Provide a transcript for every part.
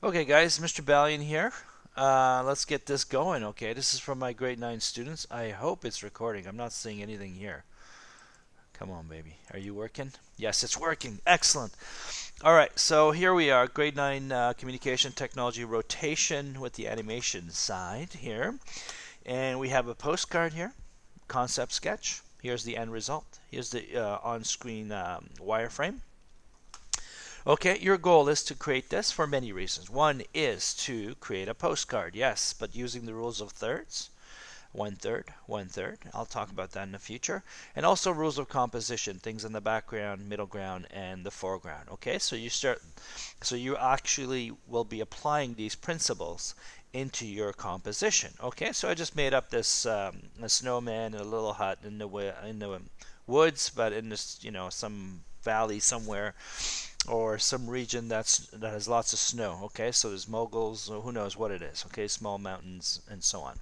Okay, guys, Mr. Ballion here. Let's get this going. Okay, this is from my grade 9 students. I hope it's recording. I'm not seeing anything here. Come on, baby. Are you working? Yes, it's working. Excellent. All right, so here we are, grade 9 communication technology rotation with the animation side here. And we have a postcard here, concept sketch. Here's the end result. Here's the on-screen wireframe. Okay, your goal is to create this for many reasons. One is to create a postcard, yes, but using the rules of thirds. One third, one third. I'll talk about that in the future. And also rules of composition, things in the background, middle ground, and the foreground. Okay, so you actually will be applying these principles into your composition. Okay, so I just made up this a snowman and a little hut in the woods, but in this some valley somewhere or some region that has lots of snow. Okay, so there's moguls, or who knows what it is. Okay, small mountains and so on.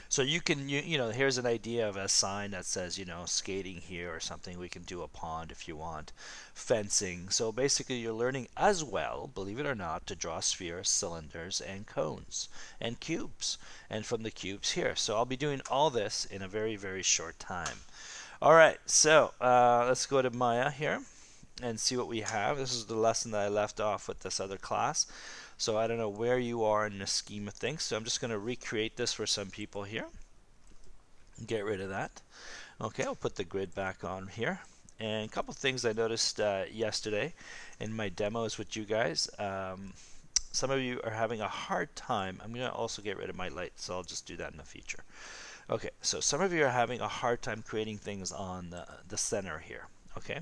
So you can here's an idea of a sign that says skating here or something. We can do a pond if you want, fencing. So basically you're learning as well, believe it or not, to draw spheres, cylinders, and cones and cubes, and from the cubes here. So I'll be doing all this in a very short time. All right, so let's go to Maya here and see what we have. This is the lesson that I left off with this other class. So I don't know where you are in the scheme of things. So I'm just going to recreate this for some people here. Get rid of that. Okay, I'll put the grid back on here. And a couple things I noticed yesterday in my demos with you guys. Some of you are having a hard time. I'm going to also get rid of my light, so I'll just do that in the future. Okay, so some of you are having a hard time creating things on the center here. Okay,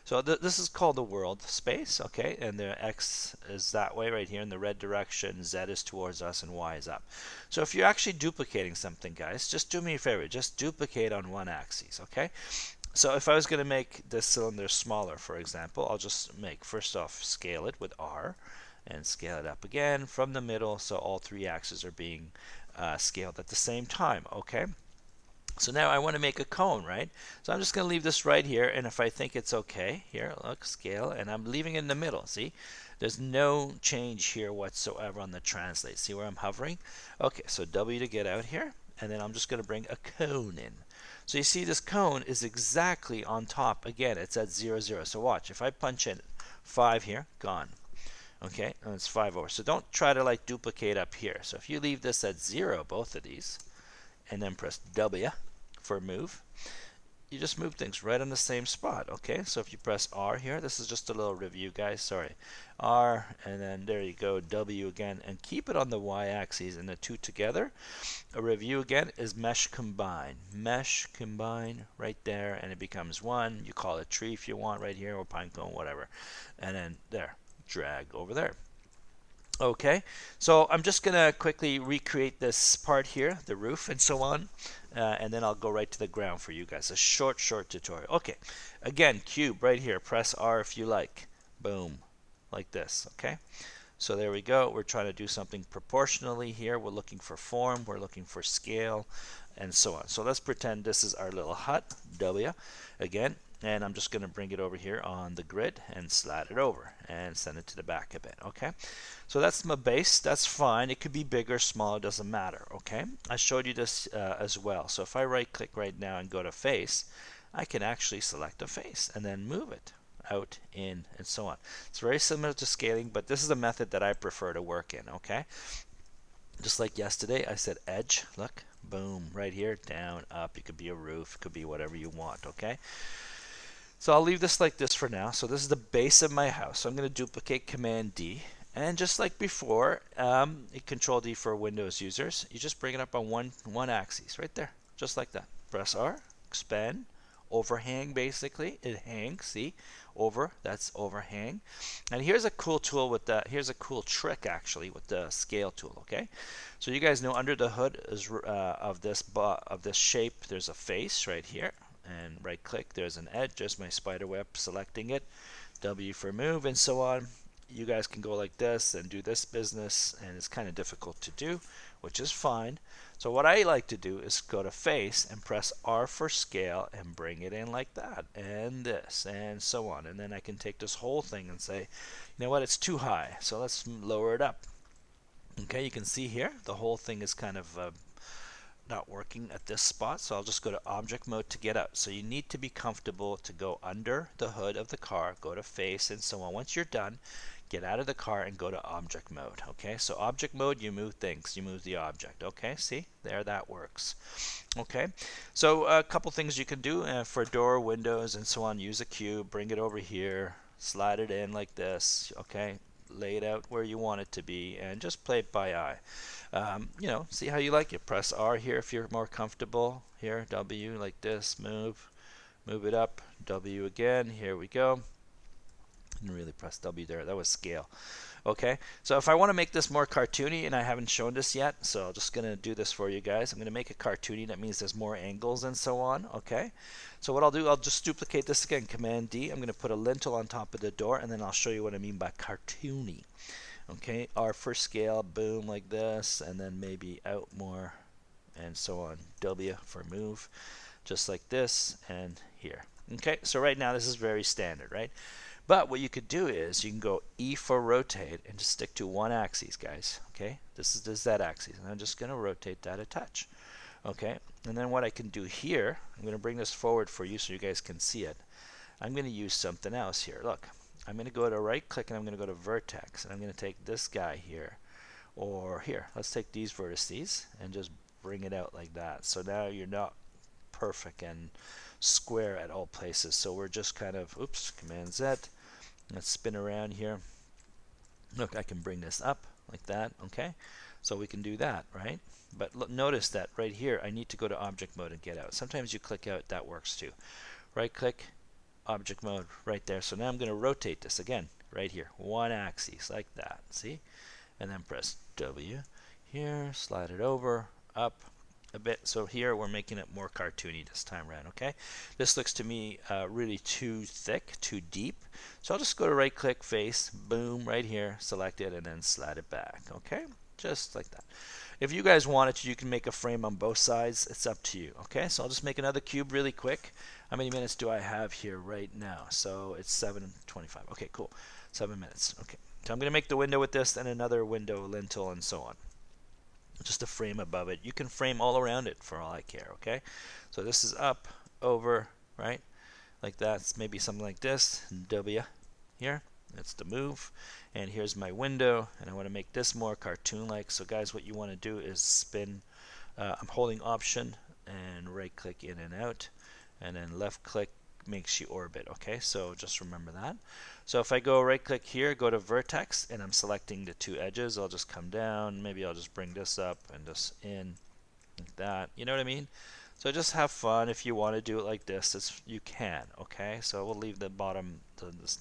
so this is called the world space. Okay, and the X is that way right here in the red direction, Z is towards us, and Y is up. So if you're actually duplicating something, guys, just do me a favor, just duplicate on one axis. Okay, so if I was going to make this cylinder smaller, for example, I'll just first off scale it with R and scale it up again from the middle, so all three axes are being scaled at the same time. Okay, so now I want to make a cone, right? So I'm just going to leave this right here, and if I think it's okay, here, look, scale, and I'm leaving it in the middle. See, there's no change here whatsoever on the translate. See where I'm hovering? Okay, so W to get out here, and then I'm just going to bring a cone in. So you see this cone is exactly on top. Again, it's at 0, 0. So watch, if I punch in 5 here, gone. Okay, and it's 5 over. So don't try to like duplicate up here. So if you leave this at 0, both of these, and then press W for move, you just move things right on the same spot. Okay, so if you press R here, this is just a little review, guys, sorry, R, and then there you go, W again, and keep it on the Y axis and the two together. A review again is mesh combine right there, and it becomes one. You call it tree if you want right here, or pine cone, whatever, and then there, drag over there. Okay, so I'm just gonna quickly recreate this part here, the roof and so on, and then I'll go right to the ground for you guys. A short tutorial. Okay, again, cube right here. Press R if you like. Boom, like this. Okay, so there we go. We're trying to do something proportionally here. We're looking for form. We're looking for scale, and so on. So let's pretend this is our little hut. W again. And I'm just going to bring it over here on the grid and slide it over and send it to the back a bit. Okay, so that's my base. That's fine. It could be bigger, smaller, doesn't matter. Okay, I showed you this as well. So if I right click right now and go to face, I can actually select a face and then move it out, in, and so on. It's very similar to scaling, but this is the method that I prefer to work in. Okay, just like yesterday, I said edge. Look, boom, right here, down, up. It could be a roof, it could be whatever you want. Okay, so I'll leave this like this for now. So this is the base of my house. So I'm going to duplicate Command D. And just like before, Control D for Windows users, you just bring it up on one axis right there, just like that. Press R, expand, overhang basically. It hangs, see? Over, that's overhang. And here's a cool tool with that. Here's a cool trick actually with the scale tool, okay? So you guys know under the hood is, of this shape, there's a face right here. And right click, there's an edge, there's my spider web, selecting it, W for move, and so on. you guys can go like this and do this business, and it's kind of difficult to do, which is fine. So what I like to do is go to face and press R for scale and bring it in like that, and this, and so on. And then I can take this whole thing and say, you know what, it's too high, so let's lower it up. Okay, you can see here the whole thing is kind of not working at this spot, so I'll just go to object mode to get out. So you need to be comfortable to go under the hood of the car, go to face, and so on. Once you're done, get out of the car and go to object mode. Okay, so object mode, you move things, you move the object. Okay, see there, that works. Okay, so a couple things you can do for door, windows, and so on. Use a cube, bring it over here, slide it in like this. Okay, lay it out where you want it to be, and just play it by eye. You know, see how you like it. Press R here if you're more comfortable. Here, W like this, move it up, W again, here we go. Didn't really press W there, that was scale. Okay, so if I want to make this more cartoony, and I haven't shown this yet, so I'm just going to do this for you guys. I'm going to make it cartoony. That means there's more angles and so on. Okay, so what I'll do, I'll just duplicate this again, Command D. I'm going to put a lintel on top of the door, and then I'll show you what I mean by cartoony. Okay, R for scale, boom, like this, and then maybe out more, and so on. W for move, just like this, and here. Okay, so right now this is very standard, right? But what you could do is you can go E for rotate and just stick to one axis, guys. Okay, this is the Z axis, and I'm just going to rotate that a touch. Okay, and then what I can do here, I'm going to bring this forward for you so you guys can see it. I'm going to use something else here. Look, I'm going to go to right click and I'm going to go to vertex, and I'm going to take this guy here, or here, let's take these vertices and just bring it out like that. So now you're not perfect and square at all places. So we're just kind of, oops, Command Z. Let's spin around here. Look, I can bring this up like that. Okay, so we can do that, right? But look, notice that right here I need to go to object mode and get out. Sometimes you click out, that works too. Right click, object mode, right there. So now I'm going to rotate this again right here, one axis like that, see? And then press W here, slide it over, up a bit. So here we're making it more cartoony this time around. Okay, this looks to me really too thick, too deep, so I'll just go to right click, face, boom, right here, select it, and then slide it back. Okay, just like that. If you guys wanted to, you can make a frame on both sides. It's up to you. Okay, so I'll just make another cube really quick. How many minutes do I have here right now? So it's 7:25. Okay, cool, 7 minutes. Okay, so I'm going to make the window with this, and another window, lintel, and so on. Just a frame above it. You can frame all around it for all I care. Okay, so this is up, over, right, like that. It's maybe something like this, W here, that's the move, and here's my window, and I want to make this more cartoon like. So guys, what you want to do is spin. I'm holding option and right click in and out, and then left click makes you orbit. Okay, so just remember that. So if I go right click here, go to vertex, and I'm selecting the two edges, I'll just come down, maybe I'll just bring this up and just in like that, you know what I mean? So just have fun. If you want to do it like this, you can. Okay, so we'll leave the bottom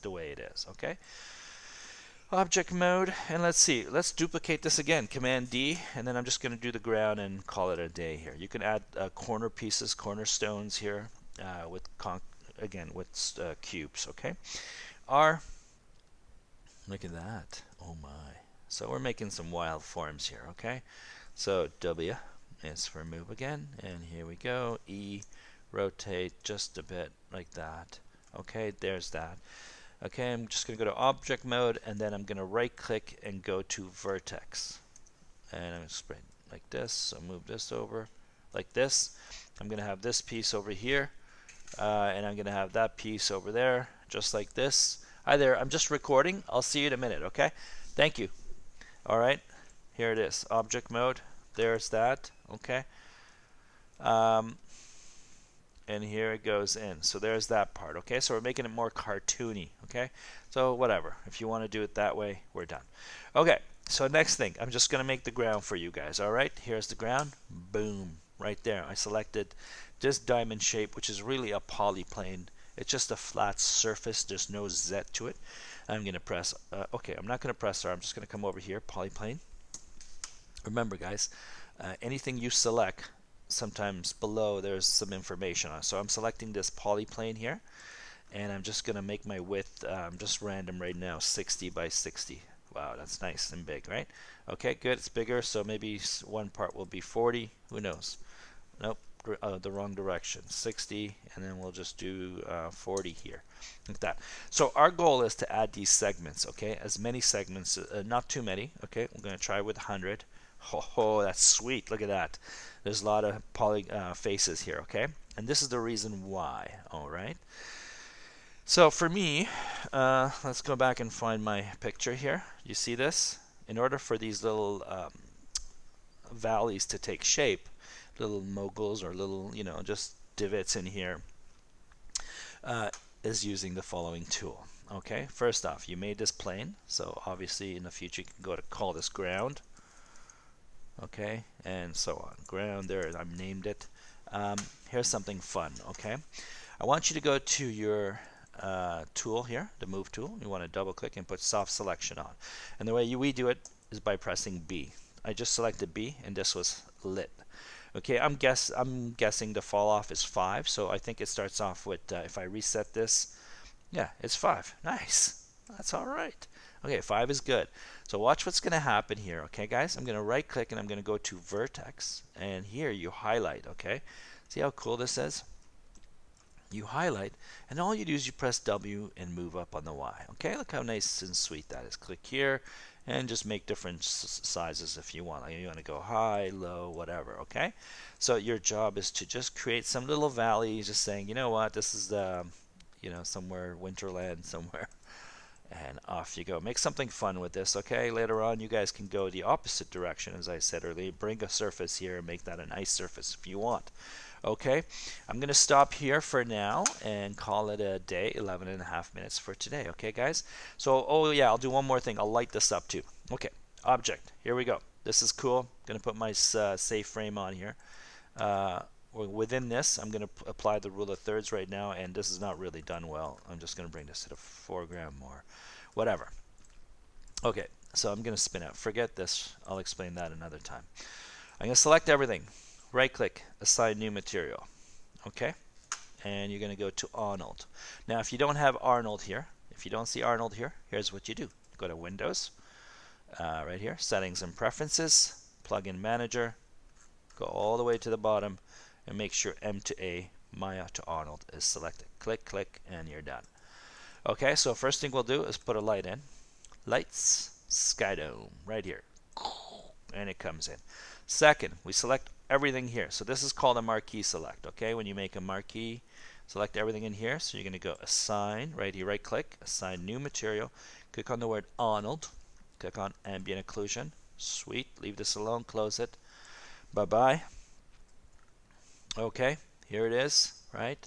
the way it is. Okay, object mode, and let's see, let's duplicate this again, Command D, and then I'm just going to do the ground and call it a day here. You can add corner pieces, cornerstones here with cubes. Okay, R, look at that, oh my. So we're making some wild forms here. Okay, so W is for move again, and here we go. E, rotate just a bit like that. Okay, there's that. Okay, I'm just going to go to object mode, and then I'm going to right click and go to vertex, and I'm going to spread like this. So move this over like this. I'm going to have this piece over here, and I'm going to have that piece over there, just like this. Hi there, I'm just recording. I'll see you in a minute. Okay, thank you. All right, here it is, object mode. There's that. Okay, and here it goes in. So there's that part. Okay, so we're making it more cartoony. Okay, so whatever, if you want to do it that way, we're done. Okay, so next thing, I'm just going to make the ground for you guys. All right, here's the ground. Boom, right there. I selected this diamond shape, which is really a polyplane. It's just a flat surface. There's no Z to it. I'm going to press okay, I'm not going to press R. I'm just going to come over here, polyplane. Remember guys, anything you select, sometimes below there's some information on it. So I'm selecting this polyplane here, and I'm just gonna make my width just random right now, 60 by 60. Wow, that's nice and big, right? Okay, good. It's bigger, so maybe one part will be 40. Who knows? Nope, the wrong direction. 60, and then we'll just do 40 here, like that. So our goal is to add these segments, okay? As many segments, not too many, okay? We're going to try with 100. Oh, that's sweet. Look at that. There's a lot of faces here, okay? And this is the reason why, all right? So for me, let's go back and find my picture here. You see this? In order for these little valleys to take shape, little moguls or little, just divots in here, is using the following tool. Okay, first off, you made this plane, so obviously in the future you can go to call this ground. Okay, and so on. Ground there, I've named it. Here's something fun, okay? I want you to go to your tool here, the move tool. You want to double click and put soft selection on. And the way we do it is by pressing B. I just selected B and this was lit. Okay, I'm guessing the fall off is 5, so I think it starts off with, if I reset this, yeah, it's 5. Nice. That's all right. Okay, 5 is good. So watch what's going to happen here, okay, guys? I'm going to right click and I'm going to go to vertex, and here you highlight, okay? See how cool this is? You highlight, and all you do is you press W and move up on the Y. Okay, look how nice and sweet that is. Click here and just make different sizes if you want. Like you want to go high, low, whatever. Okay, so your job is to just create some little valleys, just saying, you know what, this is the, somewhere Winterland somewhere. And off you go. Make something fun with this, okay? Later on, you guys can go the opposite direction, as I said earlier. Bring a surface here and make that a nice surface if you want. Okay, I'm going to stop here for now and call it a day. 11.5 minutes for today. Okay, guys? So, oh yeah, I'll do one more thing. I'll light this up too. Okay, object. Here we go. This is cool. I'm going to put my safe frame on here. Within this, I'm going to apply the rule of thirds right now, and this is not really done well. I'm just going to bring this to the foreground more. Whatever. Okay, so I'm going to spin out. Forget this. I'll explain that another time. I'm going to select everything. Right click, assign new material. Okay, and you're going to go to Arnold. Now, if you don't have Arnold here, if you don't see Arnold here, here's what you do. Go to Windows, right here, Settings and Preferences, Plugin Manager, go all the way to the bottom, and make sure M to A, Maya to Arnold is selected. Click, click, and you're done. Okay, so first thing we'll do is put a light in. Lights, Sky Dome, right here. And it comes in. Second, we select everything here. So this is called a Marquee Select, okay? When you make a marquee, select everything in here. So you're going to go Assign, right here, right click, Assign New Material. Click on the word Arnold. Click on Ambient Occlusion. Sweet. Leave this alone. Close it. Bye-bye. Okay, here it is, right?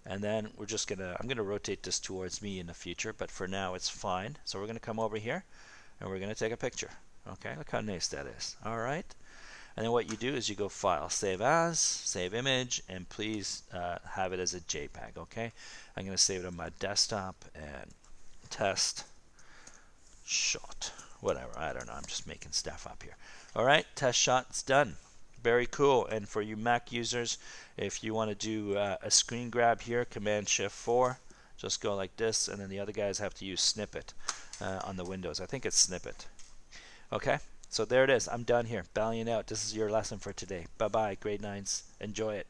And then we're just gonna, I'm gonna rotate this towards me in the future, but for now it's fine. So we're gonna come over here and we're gonna take a picture. Okay, look how nice that is. All right. And then what you do is you go File, Save As, Save Image, and please have it as a JPEG. Okay, I'm gonna save it on my desktop and test shot. Whatever, I don't know. I'm just making stuff up here. All right, test shot, it's done. Very cool. And for you Mac users, if you want to do a screen grab here, Command-Shift-4, just go like this, and then the other guys have to use Snippet on the Windows. I think it's Snippet. Okay, so there it is. I'm done here. Bowing out. This is your lesson for today. Bye-bye, grade 9s. Enjoy it.